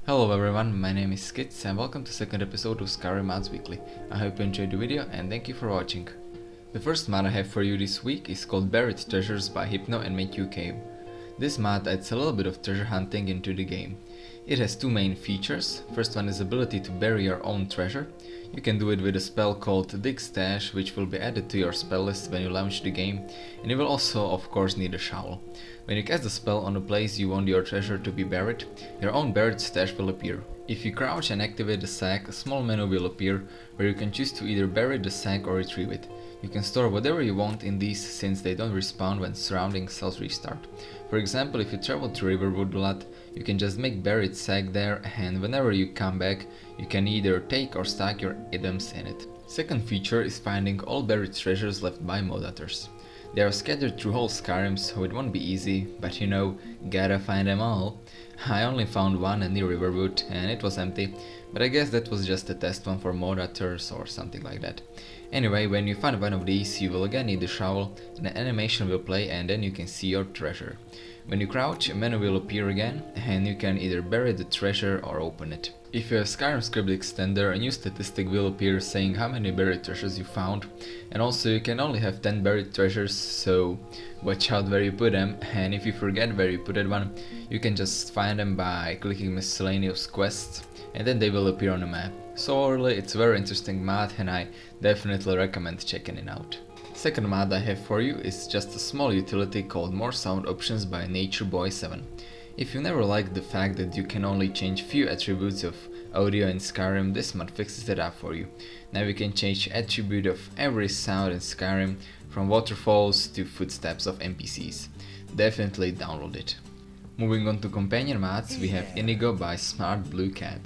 Hello everyone, my name is Skits and welcome to the second episode of Skyrim Mods Weekly. I hope you enjoyed the video and thank you for watching. The first mod I have for you this week is called Buried Treasures by Hypno and MatthewKaine. This mod adds a little bit of treasure hunting into the game. It has two main features. First one is ability to bury your own treasure. You can do it with a spell called Dig Stash, which will be added to your spell list when you launch the game, and you will also of course need a shovel. When you cast the spell on a place you want your treasure to be buried, your own buried stash will appear. If you crouch and activate the sack, a small menu will appear where you can choose to either bury the sack or retrieve it. You can store whatever you want in these since they don't respawn when surrounding cells restart. For example, if you travel to Riverwood a lot, you can just make buried sack there, and whenever you come back, you can either take or stack your items in it. Second feature is finding all buried treasures left by modders. They are scattered through whole Skyrim, so it won't be easy, but you know, gotta find them all. I only found one near Riverwood and it was empty, but I guess that was just a test one for modders or something like that. Anyway, when you find one of these, you will again need a shovel, and an animation will play and then you can see your treasure. When you crouch, a menu will appear again, and you can either bury the treasure or open it. If you have Skyrim script extender, a new statistic will appear saying how many buried treasures you found, and also you can only have 10 buried treasures, so watch out where you put them, and if you forget where you put that one, you can just find them by clicking miscellaneous quests, and then they will appear on the map. So overall, it's a very interesting mod and I definitely recommend checking it out. Second mod I have for you is just a small utility called More Sound Options by NatureBoy7. If you never liked the fact that you can only change few attributes of audio in Skyrim, this mod fixes it up for you. Now you can change attribute of every sound in Skyrim, from waterfalls to footsteps of NPCs. Definitely download it. Moving on to companion mods, we have Inigo by Smartbluecat.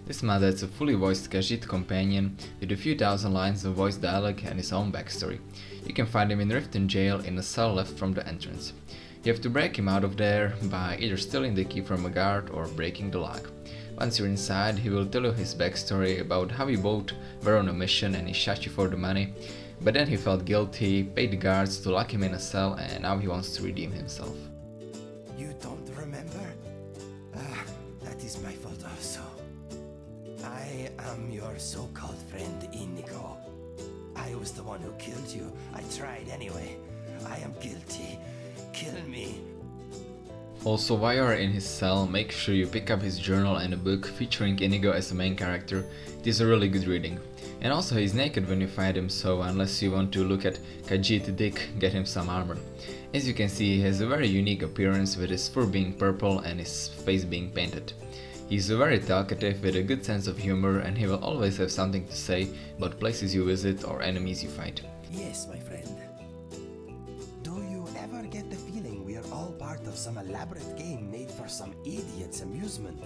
This mod adds a fully voiced Khajiit companion with a few thousand lines of voice dialogue and his own backstory. You can find him in Riften jail in a cell left from the entrance. You have to break him out of there by either stealing the key from a guard or breaking the lock. Once you're inside, he will tell you his backstory about how you both were on a mission and he shot you for the money, but then he felt guilty, paid the guards to lock him in a cell, and now he wants to redeem himself. You don't remember? That is my fault also. I am your so-called friend Inigo. I was the one who killed you. I tried anyway. I am guilty. Kill me. Also, while you are in his cell, make sure you pick up his journal and a book featuring Inigo as the main character. It is a really good reading. And also he's naked when you fight him, so unless you want to look at Khajiit Dick, get him some armor. As you can see, he has a very unique appearance with his fur being purple and his face being painted. He's very talkative with a good sense of humor, and he will always have something to say about places you visit or enemies you fight. Yes, my friend. Do you ever get the feeling we are all part of some elaborate game made for some idiot's amusement?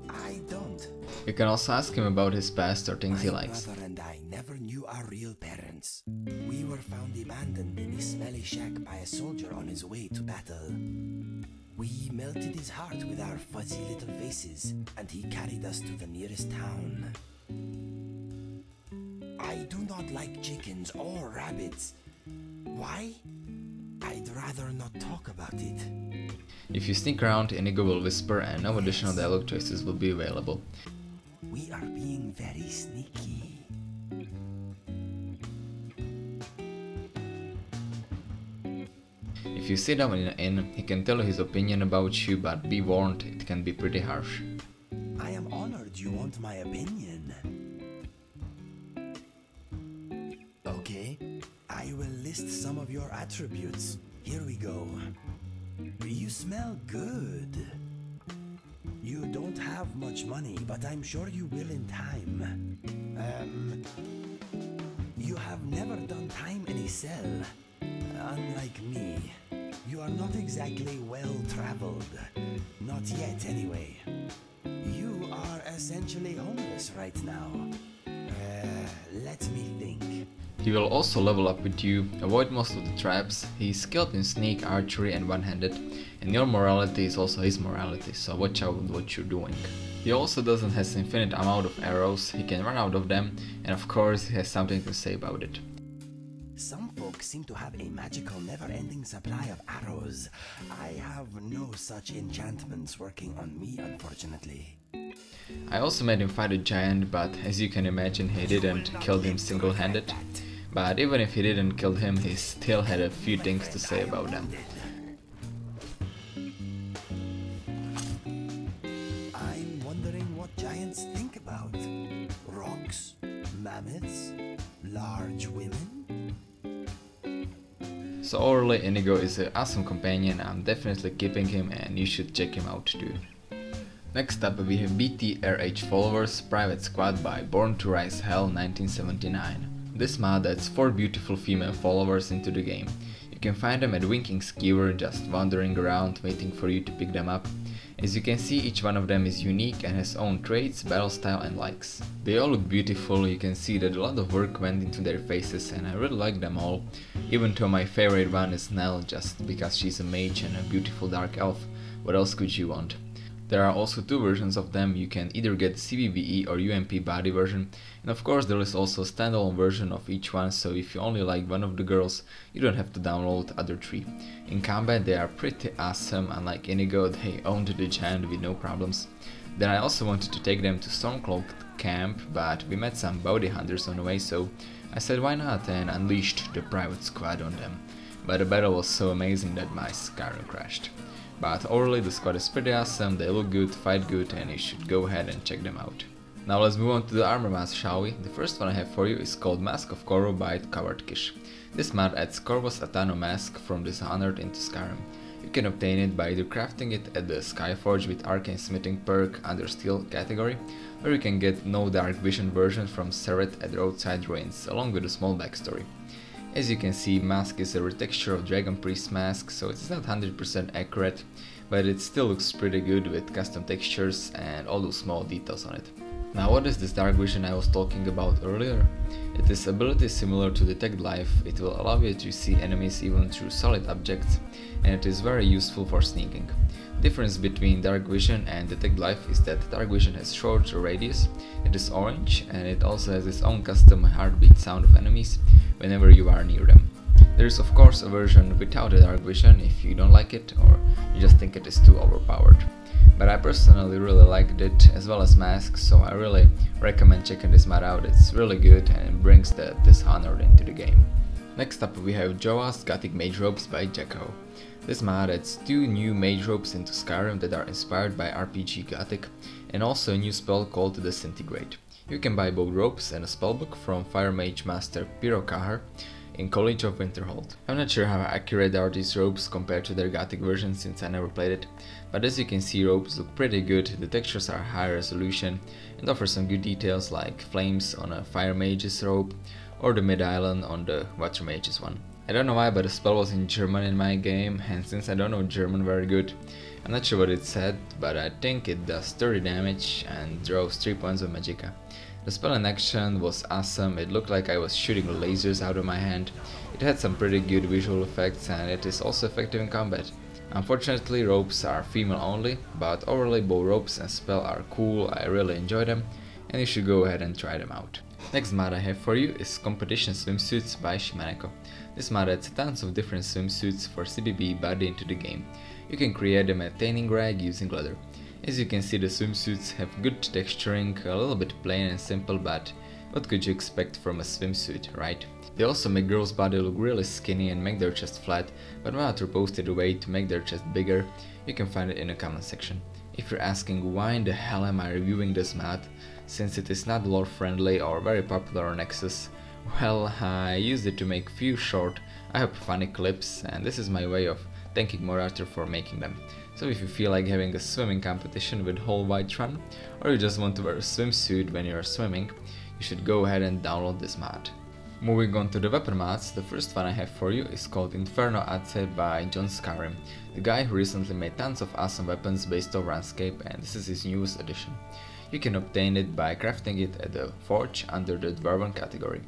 I don't. You can also ask him about his past or things he likes. My brother and I never knew our real parents. We were found abandoned in a smelly shack by a soldier on his way to battle. We melted his heart with our fuzzy little faces, and he carried us to the nearest town. I do not like chickens or rabbits. Why? I'd rather not talk about it. If you sneak around, Inigo will whisper and no additional dialogue choices will be available. We are being very sneaky. If you sit down in an inn, he can tell you his opinion about you, but be warned, it can be pretty harsh. I am honored you want my opinion. Okay, I will list some of your attributes. Here we go. You smell good. You don't have much money, but I'm sure you will in time. You have never done time in a cell. Unlike me, you are not exactly well-traveled. Not yet, anyway. You are essentially homeless right now. Let me think. He will also level up with you, avoid most of the traps, he is skilled in sneak, archery and one-handed, and your morality is also his morality, so watch out what you're doing. He also doesn't have infinite amount of arrows, he can run out of them, and of course he has something to say about it. Some folks seem to have a magical never-ending supply of arrows. I have no such enchantments working on me, unfortunately. I also made him fight a giant, but as you can imagine he didn't kill him single-handed. But even if he didn't kill him, he still had a few things to say about them. I'm wondering what giants think about. Rocks, mammoths, large women. So overall, Inigo is an awesome companion. I'm definitely keeping him and you should check him out too. Next up we have BTRH Followers Private Squad by Born to Rise Hell 1979. This mod adds 4 beautiful female followers into the game. You can find them at Winking Skewer, just wandering around waiting for you to pick them up. As you can see, each one of them is unique and has own traits, battle style and likes. They all look beautiful. You can see that a lot of work went into their faces and I really like them all, even though my favorite one is Nell, just because she's a mage and a beautiful dark elf. What else could you want? There are also 2 versions of them. You can either get CBBE or UMP body version, and of course there is also a standalone version of each one, so if you only like one of the girls, you don't have to download the other 3. In combat they are pretty awesome. Unlike Inigo, they owned the giant with no problems. Then I also wanted to take them to Stormcloaked camp, but we met some bounty hunters on the way, so I said why not, and unleashed the private squad on them. But the battle was so amazing that my Skyrim crashed. But overall the squad is pretty awesome, they look good, fight good, and you should go ahead and check them out. Now let's move on to the armor mods, shall we? The first one I have for you is called Mask of Corvo by CovertKish. This mod adds Corvo's Atano mask from Dishonored into Skyrim. You can obtain it by either crafting it at the Skyforge with Arcane Smithing perk under Steel category, or you can get No Dark Vision version from Seret at Roadside Ruins, along with a small backstory. As you can see, mask is a retexture of Dragon Priest mask, so it's not 100% accurate, but it still looks pretty good with custom textures and all those small details on it. Now what is this dark vision I was talking about earlier? It is ability similar to Detect Life. It will allow you to see enemies even through solid objects, and it is very useful for sneaking. The difference between Dark Vision and Detect Life is that Dark Vision has shorter radius, it is orange, and it also has its own custom heartbeat sound of enemies whenever you are near them. There is of course a version without the Dark Vision if you don't like it or you just think it is too overpowered. But I personally really liked it, as well as masks, so I really recommend checking this mod out. It's really good and it brings the Dishonored into the game. Next up we have JoOs Gothic Mage Robes by JackoO. This mod adds 2 new mage robes into Skyrim that are inspired by RPG Gothic, and also a new spell called Disintegrate. You can buy both robes and a spellbook from Fire Mage Master Piro Kahar in College of Winterhold. I'm not sure how accurate are these robes compared to their Gothic version since I never played it, but as you can see, robes look pretty good, the textures are high resolution and offer some good details like flames on a Fire Mage's robe or the mid-island on the Water Mage's one. I don't know why, but the spell was in German in my game, and since I don't know German very good, I'm not sure what it said, but I think it does 30 damage and draws 3 points of magicka. The spell in action was awesome. It looked like I was shooting lasers out of my hand. It had some pretty good visual effects and it is also effective in combat. Unfortunately, robes are female only, but overall both robes and spell are cool, I really enjoy them, and you should go ahead and try them out. Next mod I have for you is Competition Swimsuits by Shimaneko. This mod adds tons of different swimsuits for CBBE body into the game. You can create them at tanning rag using leather. As you can see, the swimsuits have good texturing, a little bit plain and simple, but what could you expect from a swimsuit, right? They also make girls' body look really skinny and make their chest flat, but Matthew posted a way to make their chest bigger. You can find it in the comment section. If you're asking why in the hell am I reviewing this mod, since it is not lore friendly or very popular on Nexus, well, I used it to make few short, I hope funny clips, and this is my way of thanking Morator for making them. So if you feel like having a swimming competition with whole white run, or you just want to wear a swimsuit when you are swimming, you should go ahead and download this mod. Moving on to the weapon mods, the first one I have for you is called Inferno Adze by JoHnskyrim, the guy who recently made tons of awesome weapons based on RuneScape, and this is his newest addition. You can obtain it by crafting it at the Forge under the Dwarven category.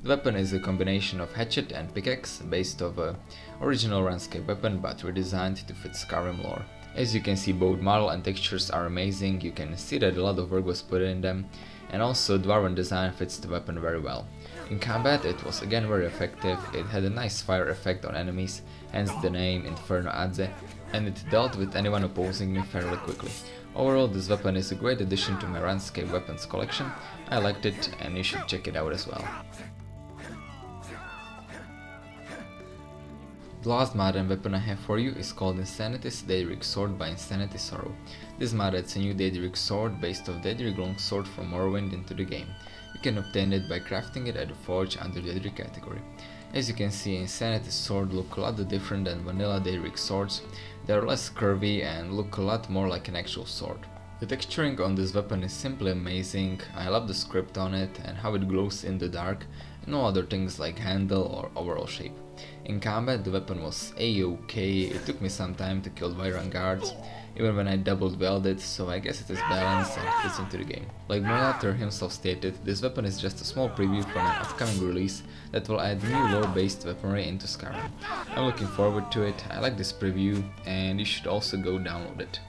The weapon is a combination of hatchet and pickaxe based off a original RuneScape weapon but redesigned to fit Skyrim lore. As you can see, both model and textures are amazing, you can see that a lot of work was put in them, and also Dwarven design fits the weapon very well. In combat it was again very effective, it had a nice fire effect on enemies, hence the name Inferno Adze, and it dealt with anyone opposing me fairly quickly. Overall, this weapon is a great addition to my Runescape weapons collection. I liked it and you should check it out as well. The last mod and weapon I have for you is called Insanity's Daedric Sword by InsanitySorrow. This mod adds a new Daedric sword based off Daedric longsword from Morrowind into the game. You can obtain it by crafting it at the forge under the Daedric category. As you can see, Insanity's sword look a lot different than vanilla Daedric swords. They are less curvy and look a lot more like an actual sword. The texturing on this weapon is simply amazing. I love the script on it and how it glows in the dark, and no other things like handle or overall shape. In combat, the weapon was a-okay. It took me some time to kill Vyran guards, even when I doubled welded, so I guess it is balanced and fits into the game. Like Molitor himself stated, this weapon is just a small preview from an upcoming release that will add new lore-based weaponry into Skyrim. I'm looking forward to it. I like this preview and you should also go download it.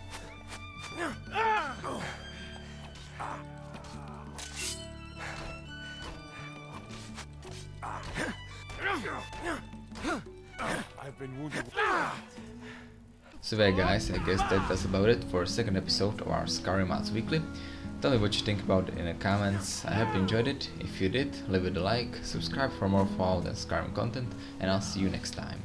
I've been wounded. So yeah guys, I guess that does about it for a second episode of our Skyrim Adze Weekly. Tell me what you think about it in the comments. I hope you enjoyed it. If you did, leave it a like, subscribe for more Fallout and Skyrim content, and I'll see you next time.